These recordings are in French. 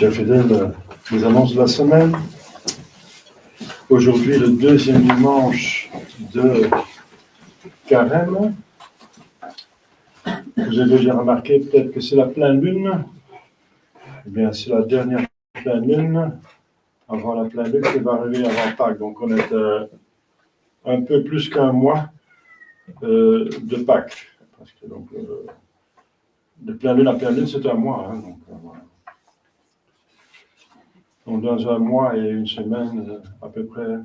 Chers fidèles, les annonces de la semaine. Aujourd'hui, le deuxième dimanche de Carême. Vous avez déjà remarqué peut-être que c'est la pleine lune. Eh bien, c'est la dernière pleine lune avant la pleine lune qui va arriver avant Pâques. Donc, on est un peu plus qu'un mois de Pâques. Parce que donc, de pleine lune à pleine lune, c'est un mois. Hein, voilà. Donc, dans un mois et une semaine, à peu près,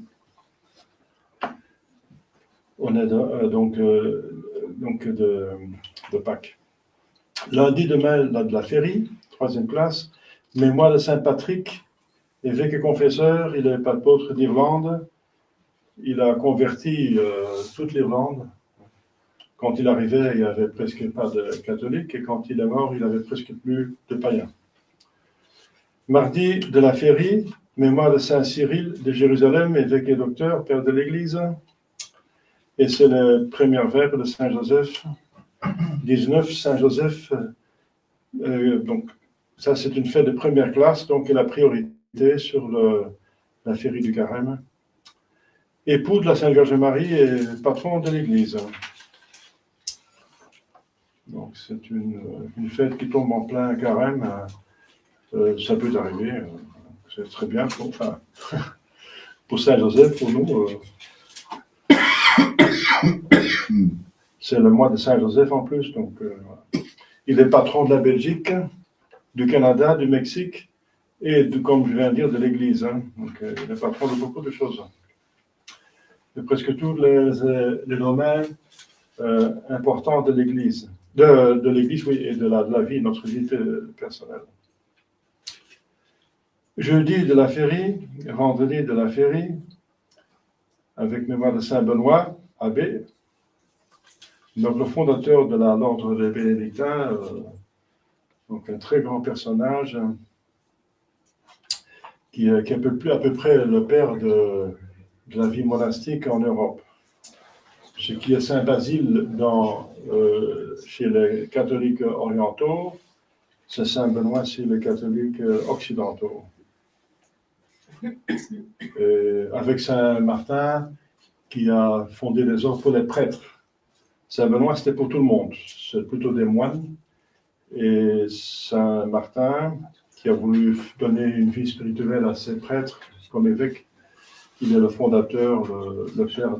on est de Pâques. Lundi demain, de la Férie, troisième classe. Mémoire de Saint Patrick, évêque et confesseur. Il est apôtre d'Irlande. Il a converti toute l'Irlande. Quand il arrivait, il n'y avait presque pas de catholiques. Et quand il est mort, il avait presque plus de païens. Mardi de la Férie, mémoire de Saint Cyril de Jérusalem, évêque et docteur, père de l'Église. Et c'est le premier vers de Saint Joseph, 19, Saint Joseph. Donc, ça, c'est une fête de première classe, donc la priorité sur la Férie du Carême. Époux de la Sainte Vierge Marie et patron de l'Église. Donc, c'est une fête qui tombe en plein Carême. Ça peut arriver. C'est très bien pour Saint Joseph, pour nous. C'est le mois de Saint Joseph en plus. Donc, il est patron de la Belgique, du Canada, du Mexique et, comme je viens de dire, de l'Église. Hein. Donc, il est patron de beaucoup de choses. De presque tous les domaines importants de l'Église. De l'Église, oui, et de la vie, notre vie personnelle. Jeudi de la Férie, vendredi de la Férie, avec mémoire de Saint Benoît, abbé, donc le fondateur de l'ordre des Bénédictins, donc un très grand personnage, qui est à peu près le père de la vie monastique en Europe. Ce qui est Saint Basile chez les catholiques orientaux, c'est Saint Benoît chez les catholiques occidentaux. Avec Saint Martin, qui a fondé les ordres pour les prêtres. Saint Benoît, c'était pour tout le monde, c'est plutôt des moines. Et Saint Martin, qui a voulu donner une vie spirituelle à ses prêtres comme évêque, il est le fondateur, le père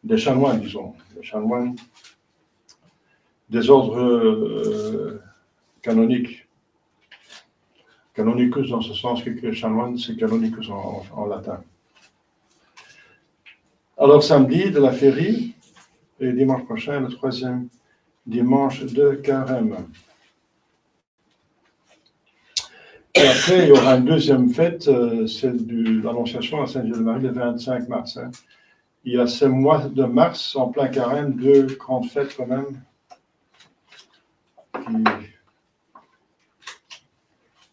des chanoines, disons, les chanoines des ordres canoniques. Canonicus dans ce sens que chanoine, c'est canonicus en latin. Alors samedi de la Férie et dimanche prochain, le troisième dimanche de Carême. Et après, il y aura une deuxième fête, celle de l'Annonciation à Sainte-Vierge-Marie, le 25 mars. Hein. Il y a ce mois de mars, en plein Carême, deux grandes fêtes quand même,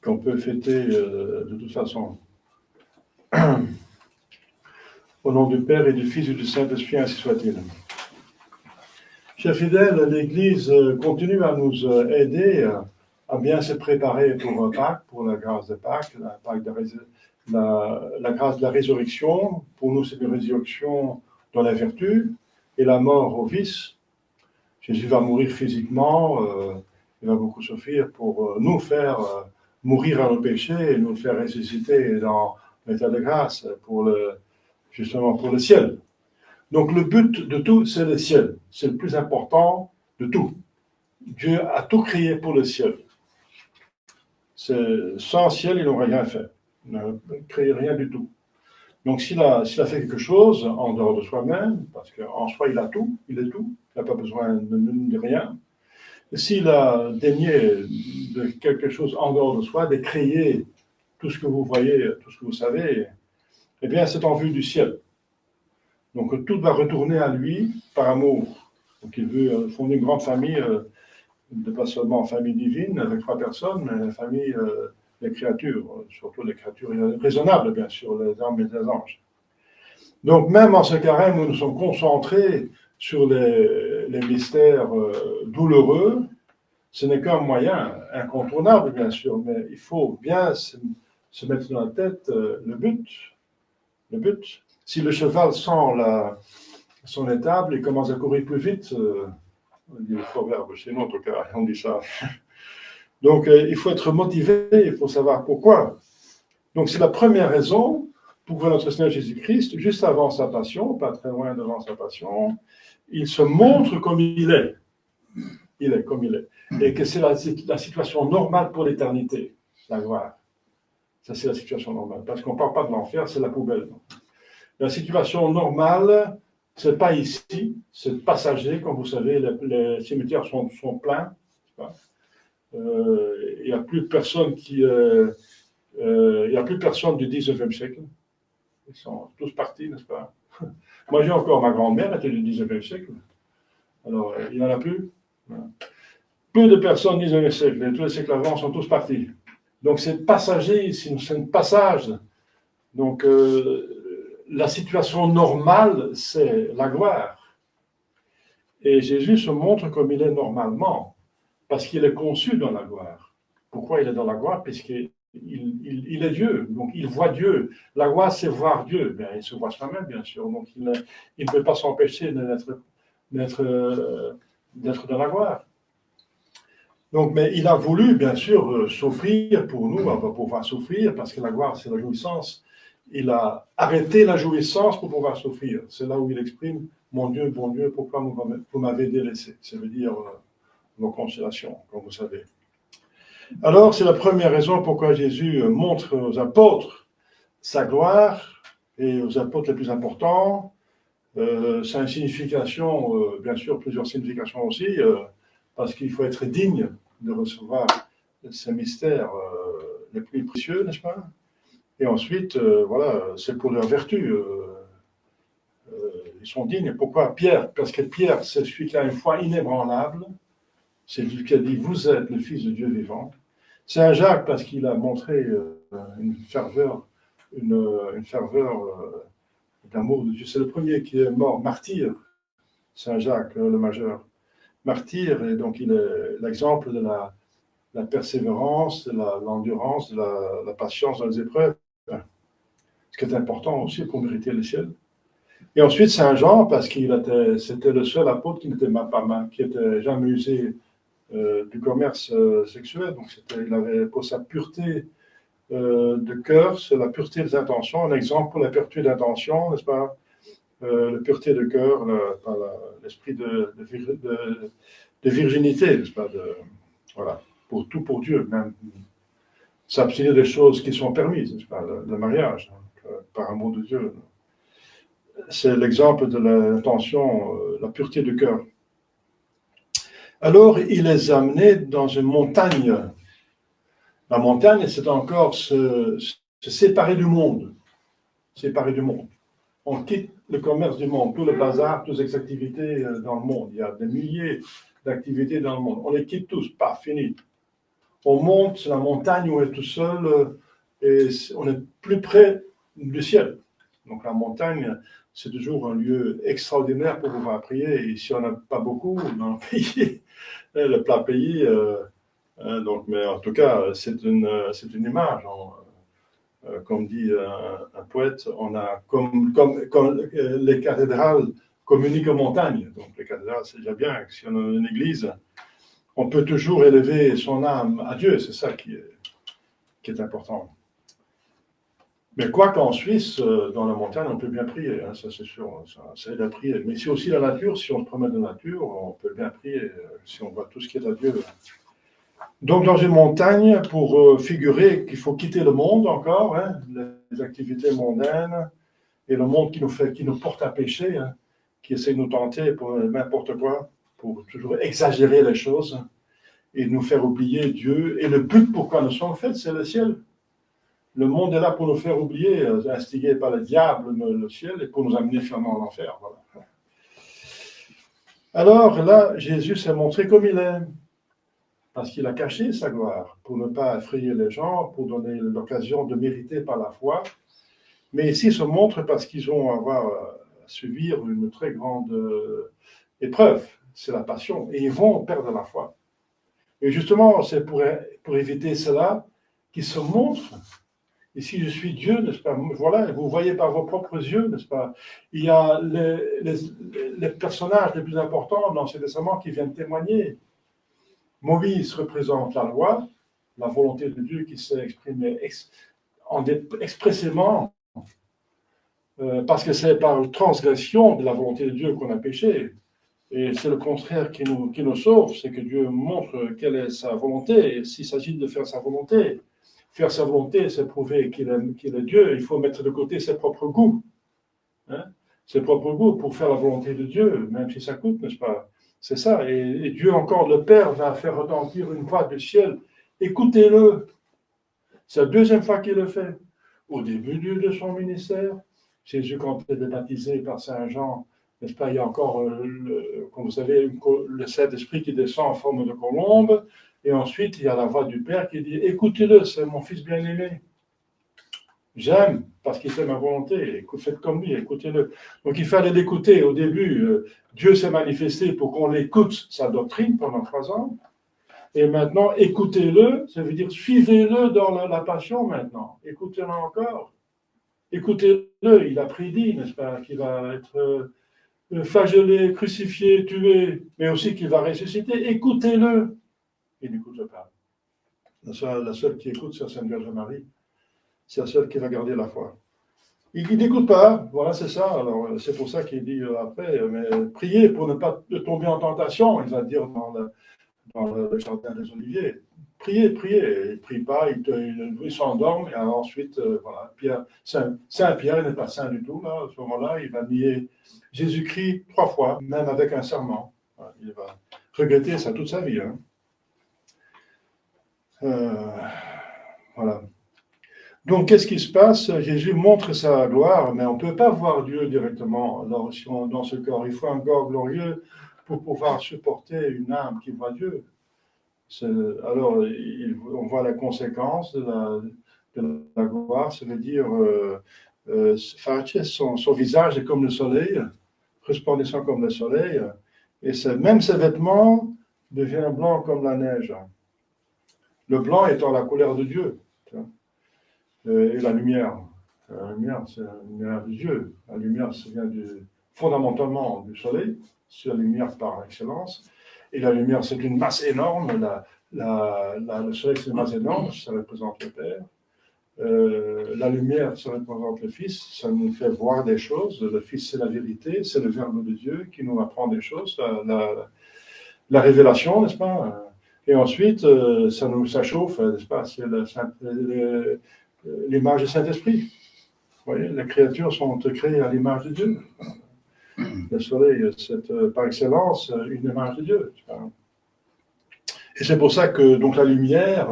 qu'on peut fêter de toute façon. Au nom du Père et du Fils et du Saint-Esprit, ainsi soit-il. Chers fidèles, l'Église continue à nous aider à bien se préparer pour Pâques, pour la grâce de Pâques, la grâce de la résurrection. Pour nous, c'est une résurrection dans la vertu et la mort au vice. Jésus va mourir physiquement, il va beaucoup souffrir pour nous faire mourir à nos péchés et nous faire ressusciter dans l'état de grâce justement pour le ciel. Donc le but de tout, c'est le ciel. C'est le plus important de tout. Dieu a tout créé pour le ciel. Sans ciel, il n'aurait rien fait. Il n'a créé rien du tout. Donc s'il a fait quelque chose en dehors de soi-même, parce qu'en soi il a tout, il est tout, il n'a pas besoin de rien. S'il a daigné de quelque chose en dehors de soi, de créer tout ce que vous voyez, tout ce que vous savez, eh bien c'est en vue du ciel. Donc tout va retourner à lui par amour. Donc il veut fonder une grande famille, pas seulement famille divine avec 3 personnes, mais famille des créatures, surtout les créatures raisonnables, bien sûr, les hommes et les anges. Donc même en ce carême où nous sommes concentrés sur les mystères douloureux, ce n'est qu'un moyen incontournable, bien sûr, mais il faut bien se mettre dans la tête le but. Le but. Si le cheval sent son étable et commence à courir plus vite, on dit le proverbe, chez nous en tout cas, on dit ça. Donc il faut être motivé, il faut savoir pourquoi. Donc c'est la première raison pour notre Seigneur Jésus-Christ, juste avant sa passion, pas très loin devant sa passion, il se montre comme il est. Il est comme il est. Et que c'est la situation normale pour l'éternité, la gloire. Ça, c'est la situation normale. Parce qu'on ne parle pas de l'enfer, c'est la poubelle. La situation normale, ce n'est pas ici, c'est passager. Comme vous savez, les cimetières sont pleins. Il n'y a plus de personnes il n'y a plus de personnes du 19e siècle. Ils sont tous partis, n'est-ce pas? Moi, j'ai encore ma grand-mère, elle était du 19e siècle. Alors, il n'y en a plus. Peu de personnes du 19e siècle. Et tous les siècles avant sont tous partis. Donc, c'est passager, c'est un passage. Donc, la situation normale, c'est la gloire. Et Jésus se montre comme il est normalement, parce qu'il est conçu dans la gloire. Pourquoi il est dans la gloire? Puisqu'il est Dieu, donc il voit Dieu. La gloire, c'est voir Dieu. Bien, il se voit soi-même, bien sûr. Donc, il ne peut pas s'empêcher d'être dans la gloire. Donc, mais il a voulu, bien sûr, souffrir pour nous, on va pouvoir souffrir, parce que la gloire, c'est la jouissance. Il a arrêté la jouissance pour pouvoir souffrir. C'est là où il exprime, mon Dieu, pourquoi vous m'avez délaissé? Ça veut dire vos consolations, comme vous savez. Alors, c'est la première raison pourquoi Jésus montre aux apôtres sa gloire, et aux apôtres les plus importants. Ça a une signification, bien sûr, plusieurs significations aussi, parce qu'il faut être digne de recevoir ces mystères les plus précieux, n'est-ce pas? Et ensuite, voilà, c'est pour leur vertu. Ils sont dignes. Pourquoi Pierre? Parce que Pierre, c'est celui qui a une foi inébranlable. C'est lui qui a dit, vous êtes le Fils de Dieu vivant. Saint Jacques, parce qu'il a montré une ferveur d'amour de Dieu. C'est le premier qui est mort, martyr, Saint Jacques le Majeur. Martyr, et donc il est l'exemple de la persévérance, de l'endurance, de la patience dans les épreuves. Ce qui est important aussi pour mériter le ciel. Et ensuite, Saint Jean, parce qu'il c'était le seul apôtre qui n'était qui était jamais usé du commerce sexuel. Donc, il avait pour sa pureté de cœur, c'est la pureté des intentions, un exemple pour la pureté d'intention, n'est-ce pas? La pureté de cœur, par l'esprit de virginité, n'est-ce pas? Voilà, pour tout pour Dieu, même s'abstenir des choses qui sont permises, n'est-ce pas? Le mariage, donc, par amour de Dieu. C'est l'exemple de l'intention, la pureté de cœur. Alors, il les a amenés dans une montagne. La montagne, c'est encore se séparer du monde. Séparer du monde. On quitte le commerce du monde, tout le bazar, toutes les activités dans le monde. Il y a des milliers d'activités dans le monde. On les quitte tous, pas fini. On monte sur la montagne où on est tout seul et on est plus près du ciel. Donc la montagne, c'est toujours un lieu extraordinaire pour pouvoir prier. Et si on n'a pas beaucoup dans le pays, le plat pays, donc, mais en tout cas, c'est une image. Comme dit un poète, on a comme les cathédrales communiquent aux montagnes. Donc les cathédrales, c'est déjà bien. Si on a une église, on peut toujours élever son âme à Dieu. C'est ça qui est important. Mais quoi qu'en Suisse, dans la montagne, on peut bien prier, hein, ça c'est sûr, ça aide à prier. Mais c'est aussi la nature, si on se promène dans la nature, on peut bien prier, si on voit tout ce qui est à Dieu. Donc dans une montagne, pour figurer qu'il faut quitter le monde encore, hein, les activités mondaines, et le monde qui nous porte à pécher, hein, qui essaie de nous tenter pour n'importe quoi, pour toujours exagérer les choses, et nous faire oublier Dieu. Et le but pourquoi nous sommes faits, c'est le ciel. Le monde est là pour nous faire oublier, instigé par le diable, le ciel, et pour nous amener finalement à l'enfer. Voilà. Alors là, Jésus s'est montré comme il est, parce qu'il a caché sa gloire, pour ne pas effrayer les gens, pour donner l'occasion de mériter par la foi. Mais ici, il se montre parce qu'ils vont avoir à subir une très grande épreuve, c'est la passion, et ils vont perdre la foi. Et justement, c'est pour éviter cela qu'il se montre. Ici, je suis Dieu, n'est-ce pas? Voilà, vous voyez par vos propres yeux, n'est-ce pas? Il y a les personnages les plus importants dans l'Ancien Testament qui viennent témoigner. Moïse représente la loi, la volonté de Dieu qui s'est exprimée expressément, parce que c'est par transgression de la volonté de Dieu qu'on a péché. Et c'est le contraire qui nous sauve, c'est que Dieu montre quelle est sa volonté, et s'il s'agit de faire sa volonté. Faire sa volonté, c'est prouver qu'il est Dieu. Il faut mettre de côté ses propres goûts. Hein, ses propres goûts pour faire la volonté de Dieu, même si ça coûte, n'est-ce pas? C'est ça. Et Dieu, encore le Père, va faire retentir une voix du ciel. Écoutez-le. C'est la deuxième fois qu'il le fait. Au début de son ministère, Jésus, quand il est baptisé par Saint Jean, n'est-ce pas, il y a encore, comme vous savez, le Saint-Esprit qui descend en forme de colombe. Et ensuite, il y a la voix du Père qui dit « Écoutez-le, c'est mon Fils bien-aimé. J'aime parce qu'il fait ma volonté. Faites comme lui, écoutez-le. » Donc, il fallait l'écouter. Au début, Dieu s'est manifesté pour qu'on l'écoute, sa doctrine, pendant 3 ans. Et maintenant, écoutez-le, ça veut dire suivez-le dans la passion maintenant. Écoutez-le encore. Écoutez-le, il a prédit, n'est-ce pas, qu'il va être flagellé, crucifié, tué, mais aussi qu'il va ressusciter. Écoutez-le. Il n'écoute pas. La seule qui écoute, c'est la Sainte Vierge Marie. C'est la seule qui va garder la foi. Il n'écoute pas, voilà, c'est ça. Alors, c'est pour ça qu'il dit après, mais priez pour ne pas tomber en tentation, il va dire dans le jardin des Oliviers. Priez, priez. Il ne prie pas, il s'endorme, et alors ensuite, voilà, Saint Pierre, il n'est pas saint du tout, là, à ce moment-là, il va nier Jésus-Christ 3 fois, même avec un serment. Il va regretter ça toute sa vie. Hein. Voilà. Donc, qu'est-ce qui se passe? Jésus montre sa gloire, mais on ne peut pas voir Dieu directement. Alors, si dans ce corps, il faut un corps glorieux pour pouvoir supporter une âme qui voit Dieu. Alors, on voit la conséquence de la gloire, ça veut dire, son visage est comme le soleil, resplendissant comme le soleil, et même ses vêtements deviennent blancs comme la neige. Le blanc étant la couleur de Dieu, et la lumière. La lumière, c'est la lumière de Dieu. La lumière, ça vient fondamentalement du soleil, c'est la lumière par excellence. Et la lumière, c'est une masse énorme. Le soleil, c'est une masse énorme, ça représente le Père. La lumière, ça représente le Fils, ça nous fait voir des choses. Le Fils, c'est la vérité, c'est le Verbe de Dieu qui nous apprend des choses, la révélation, n'est-ce pas? Et ensuite, ça chauffe, n'est-ce pas? C'est l'image du Saint-Esprit. Vous voyez, les créatures sont créées à l'image de Dieu. Le soleil, c'est par excellence une image de Dieu. Et c'est pour ça que donc la lumière,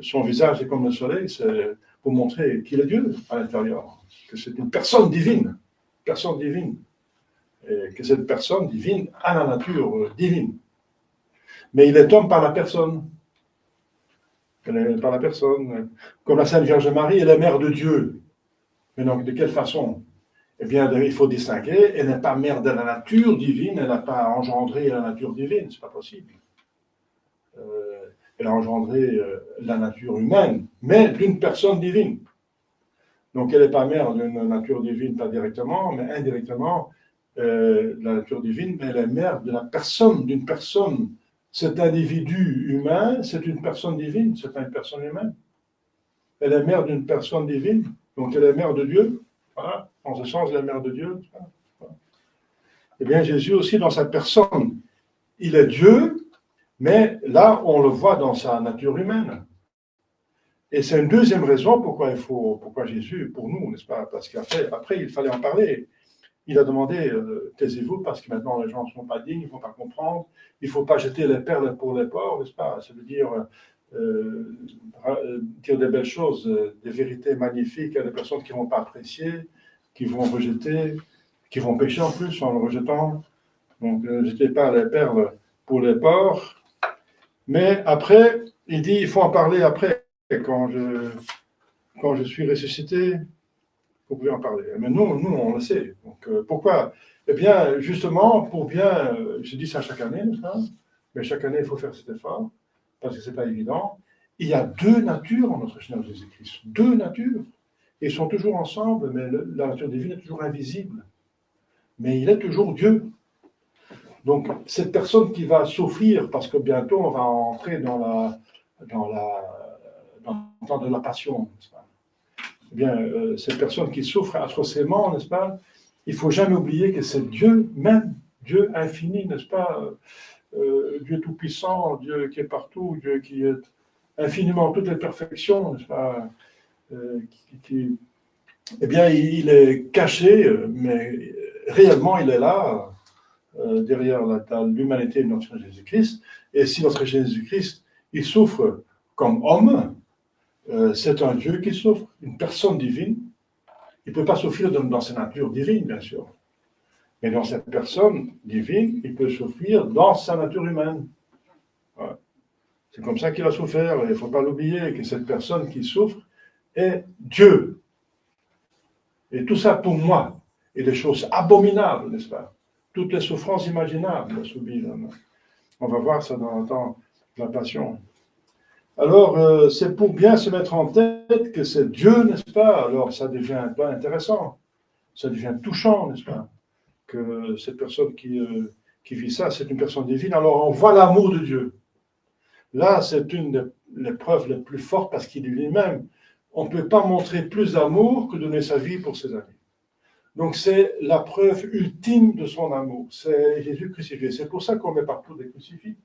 son visage est comme le soleil, c'est pour montrer qu'il est Dieu à l'intérieur, que c'est une personne divine, et que cette personne divine a la nature divine. Mais il est homme par la personne. Par la personne. Comme la Sainte Vierge Marie, elle est mère de Dieu. Mais donc, de quelle façon? Eh bien, il faut distinguer, elle n'est pas mère de la nature divine, elle n'a pas engendré la nature divine, c'est pas possible. Elle a engendré la nature humaine, mais d'une personne divine. Donc, elle n'est pas mère d'une nature divine, pas directement, mais indirectement, la nature divine, mais elle est mère de la personne, d'une personne. Cet individu humain, c'est une personne divine, c'est pas une personne humaine. Elle est mère d'une personne divine, donc elle est mère de Dieu. Voilà, en ce sens, elle est mère de Dieu. Voilà. Eh bien, Jésus aussi, dans sa personne, il est Dieu, mais là, on le voit dans sa nature humaine. Et c'est une deuxième raison pourquoi Jésus, pour nous, n'est-ce pas? Parce qu'après, il fallait en parler. Il a demandé, taisez-vous, parce que maintenant les gens ne sont pas dignes, ils ne vont pas comprendre. Il ne faut pas jeter les perles pour les porcs, n'est-ce pas? Ça veut dire dire des belles choses, des vérités magnifiques à des personnes qui ne vont pas apprécier, qui vont rejeter, qui vont pécher en plus en le rejetant. Donc, ne jetez pas les perles pour les porcs. Mais après, il dit, il faut en parler après, quand je suis ressuscité. Vous pouvez en parler. Mais nous, on le sait. Donc, pourquoi? Eh bien, justement, pour bien, je dis ça chaque année, mais chaque année, il faut faire cet effort, parce que ce n'est pas évident. Il y a deux natures en notre Seigneur Jésus-Christ. Deux natures. Ils sont toujours ensemble, mais la nature divine est toujours invisible. Mais il est toujours Dieu. Donc, cette personne qui va souffrir, parce que bientôt on va entrer dans le temps de la passion, n'est-ce pas? Eh bien, cette personne qui souffre atrocement, n'est-ce pas? Il ne faut jamais oublier que c'est Dieu même, Dieu infini, n'est-ce pas? Dieu tout-puissant, Dieu qui est partout, Dieu qui est infiniment toutes les perfections, n'est-ce pas? Eh bien, il est caché, mais réellement, il est là, derrière l'humanité de notre Seigneur Jésus-Christ. Et si notre Jésus-Christ, il souffre comme homme, c'est un Dieu qui souffre, une personne divine. Il ne peut pas souffrir dans sa nature divine, bien sûr. Mais dans cette personne divine, il peut souffrir dans sa nature humaine. Ouais. C'est comme ça qu'il a souffert. Il ne faut pas l'oublier que cette personne qui souffre est Dieu. Et tout ça pour moi. Et des choses abominables, n'est-ce pas? Toutes les souffrances imaginables subies. On va voir ça dans le temps de la passion. Alors, c'est pour bien se mettre en tête que c'est Dieu, n'est-ce pas? Alors, ça devient pas intéressant. Ça devient touchant, n'est-ce pas? Que cette personne qui vit ça, c'est une personne divine. Alors, on voit l'amour de Dieu. Là, c'est une des preuves les plus fortes parce qu'il dit lui-même, on ne peut pas montrer plus d'amour que donner sa vie pour ses amis. Donc, c'est la preuve ultime de son amour. C'est Jésus crucifié. C'est pour ça qu'on met partout des crucifix.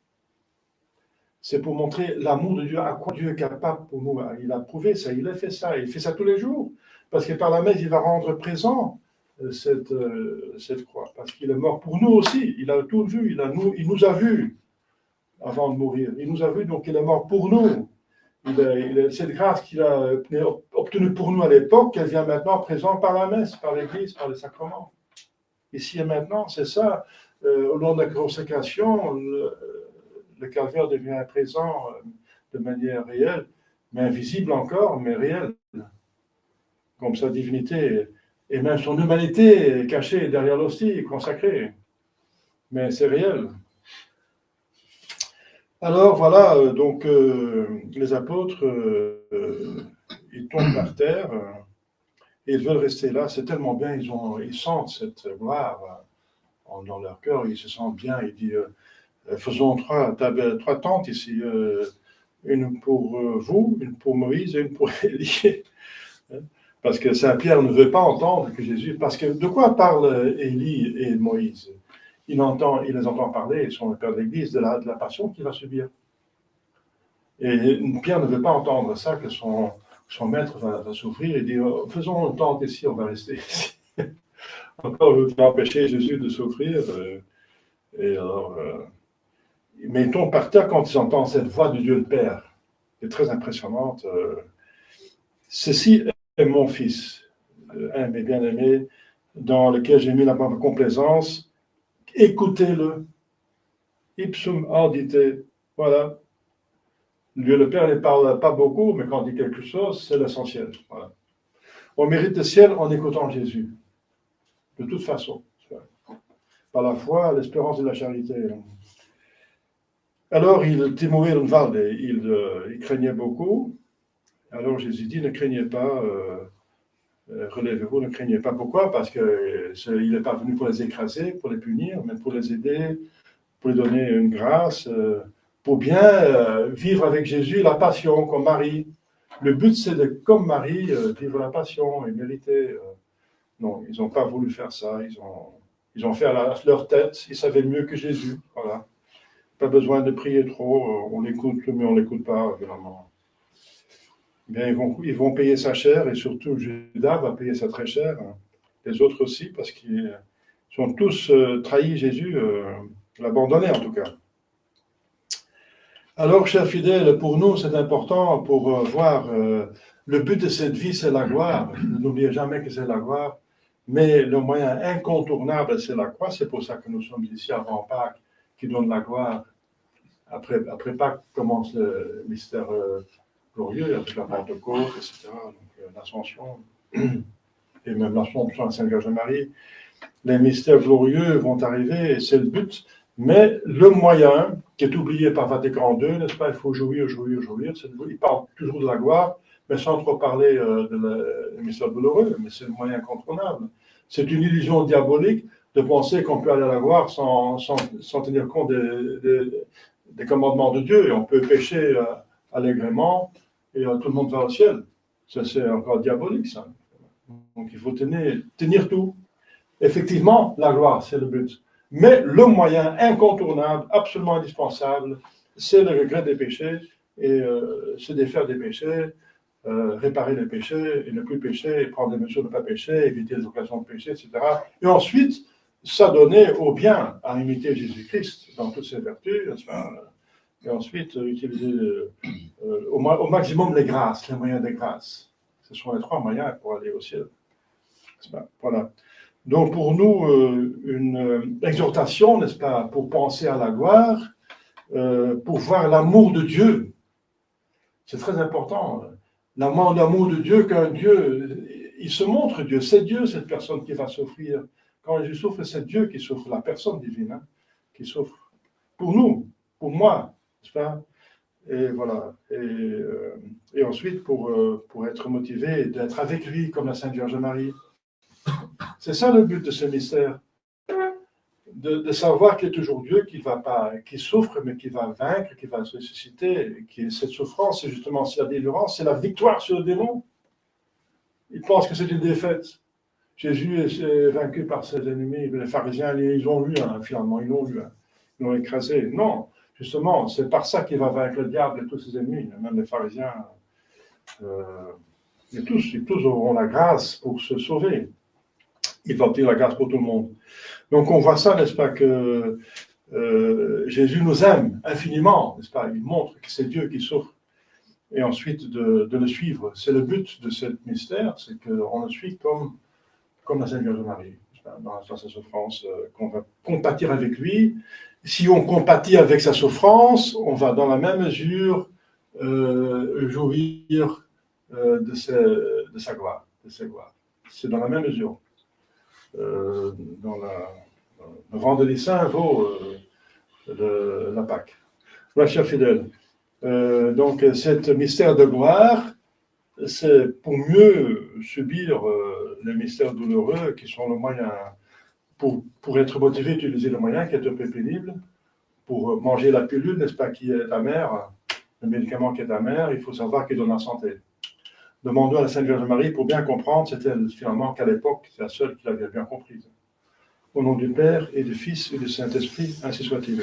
C'est pour montrer l'amour de Dieu, à quoi Dieu est capable pour nous. Il a prouvé ça, il a fait ça, il fait ça tous les jours. Parce que par la messe, il va rendre présent cette croix. Parce qu'il est mort pour nous aussi. Il a tout vu, il nous a vus avant de mourir. Il nous a vus, donc il est mort pour nous. Cette grâce qu'il a obtenue pour nous à l'époque, elle vient maintenant présent par la messe, par l'Église, par les sacrements. Ici et maintenant, c'est ça. Au long de la consécration, le calvaire devient présent de manière réelle, mais invisible encore, mais réelle. Comme sa divinité et même son humanité est cachée derrière l'hostie, consacrée. Mais c'est réel. Alors voilà, donc les apôtres, ils tombent par terre, et ils veulent rester là. C'est tellement bien, ils sentent cette gloire dans leur cœur, ils se sentent bien. Ils disent, faisons trois tentes ici, une pour vous, une pour Moïse et une pour Élie. Parce que Saint-Pierre ne veut pas entendre que Jésus... Parce que de quoi parlent Élie et Moïse? Il les entend parler, ils sont le père de l'Église, de la passion qu'il va subir. Et Pierre ne veut pas entendre ça, que son maître va souffrir. Il dit, faisons une tente ici, on va rester ici. Encore, je vais empêcher Jésus de souffrir. Et alors... mais ils tombent par terre quand ils entendent cette voix de Dieu le Père. C'est très impressionnante. Ceci est mon fils, un de mes bien-aimés, dans lequel j'ai mis la complaisance. Écoutez-le. Ipsum audite. Voilà. Dieu le Père ne parle pas beaucoup, mais quand il dit quelque chose, c'est l'essentiel. Voilà. On mérite le ciel en écoutant Jésus. De toute façon. Par la foi, l'espérance et la charité. Alors, il craignait beaucoup. Alors Jésus dit, ne craignez pas, relèvez-vous, ne craignez pas. Pourquoi? Parce qu'il n'est pas venu pour les écraser, pour les punir, mais pour les aider, pour lui donner une grâce, pour bien vivre avec Jésus la passion, comme Marie. Le but, c'est de, comme Marie, vivre la passion et mériter. Non, ils n'ont pas voulu faire ça. Ils ont fait à leur tête. Ils savaient mieux que Jésus. Voilà. Pas besoin de prier trop. On l'écoute, mais on ne l'écoute pas, évidemment. Bien, ils vont payer ça cher, et surtout Judas va payer ça très cher. Les autres aussi, parce qu'ils ont tous trahi Jésus, l'abandonné en tout cas. Alors, chers fidèles, pour nous, c'est important pour voir le but de cette vie, c'est la gloire. N'oubliez jamais que c'est la gloire. Mais le moyen incontournable, c'est la croix. C'est pour ça que nous sommes ici avant Pâques, qui donne la gloire. Après Pâques commence le mystère glorieux, avec la Pentecôte, etc. Donc, l'Ascension, et même l'Assomption à Sainte Vierge Marie. Les mystères glorieux vont arriver, et c'est le but. Mais le moyen, qui est oublié par Vatican II, n'est-ce pas, il faut jouir, jouir, jouir. Il parle toujours de la gloire, mais sans trop parler du mystère douloureux, mais c'est le moyen incontournable. C'est une illusion diabolique de penser qu'on peut aller à la gloire sans tenir compte des commandements de Dieu, et on peut pécher allègrement, et tout le monde va au ciel. Ça, c'est encore diabolique, ça. Donc, il faut tenir tout. Effectivement, la gloire, c'est le but. Mais le moyen incontournable, absolument indispensable, c'est le regret des péchés et se défaire des péchés, réparer les péchés et ne plus pécher, prendre des mesures de ne pas pécher, éviter les occasions de pécher, etc. Et ensuite, s'adonner au bien, à imiter Jésus-Christ dans toutes ses vertus, et ensuite utiliser au maximum les grâces, les moyens des grâces. Ce sont les trois moyens pour aller au ciel. Voilà. Donc pour nous, une exhortation, n'est-ce pas, pour penser à la gloire, pour voir l'amour de Dieu. C'est très important. L'amour de Dieu, qu'un Dieu, il se montre Dieu. C'est Dieu, cette personne qui va souffrir. Quand Jésus souffre, c'est Dieu qui souffre, la personne divine, hein, qui souffre. Pour nous, pour moi, n'est-ce pas? Et voilà. Et ensuite, pour être motivé, d'être avec lui, comme la Sainte Vierge Marie. C'est ça le but de ce mystère, de savoir qu'il y a toujours Dieu qui souffre, mais qui va vaincre, qui va se ressusciter. Cette souffrance, c'est justement la délivrance, c'est la victoire sur le démon. Ils pensent que c'est une défaite. Jésus est vaincu par ses ennemis. Les pharisiens, ils ont eu, finalement, ils l'ont écrasé. Non, justement, c'est par ça qu'il va vaincre le diable et tous ses ennemis, même les pharisiens. Et tous auront la grâce pour se sauver. Il va obtenir la grâce pour tout le monde. Donc on voit ça, n'est-ce pas, que Jésus nous aime infiniment, n'est-ce pas? Il montre que c'est Dieu qui souffre. Et ensuite de le suivre. C'est le but de ce mystère, c'est qu'on le suit comme la Sainte Vierge Marie, dans sa souffrance, qu'on va compatir avec lui. Si on compatit avec sa souffrance, on va dans la même mesure jouir de sa gloire. C'est dans la même mesure. Dans le vendredi saint vaut la Pâque. Voilà, chers fidèles. Donc, ce mystère de gloire, c'est pour mieux subir les mystères douloureux qui sont le moyen, pour être motivé, utiliser le moyen qui est un peu pénible, pour manger la pilule, n'est-ce pas, qui est amère, le médicament qui est amer, il faut savoir qu'il donne la santé. Demandons à la Sainte Vierge Marie pour bien comprendre, c'était finalement qu'à l'époque, c'est la seule qui l'avait bien comprise. Au nom du Père et du Fils et du Saint-Esprit, ainsi soit-il.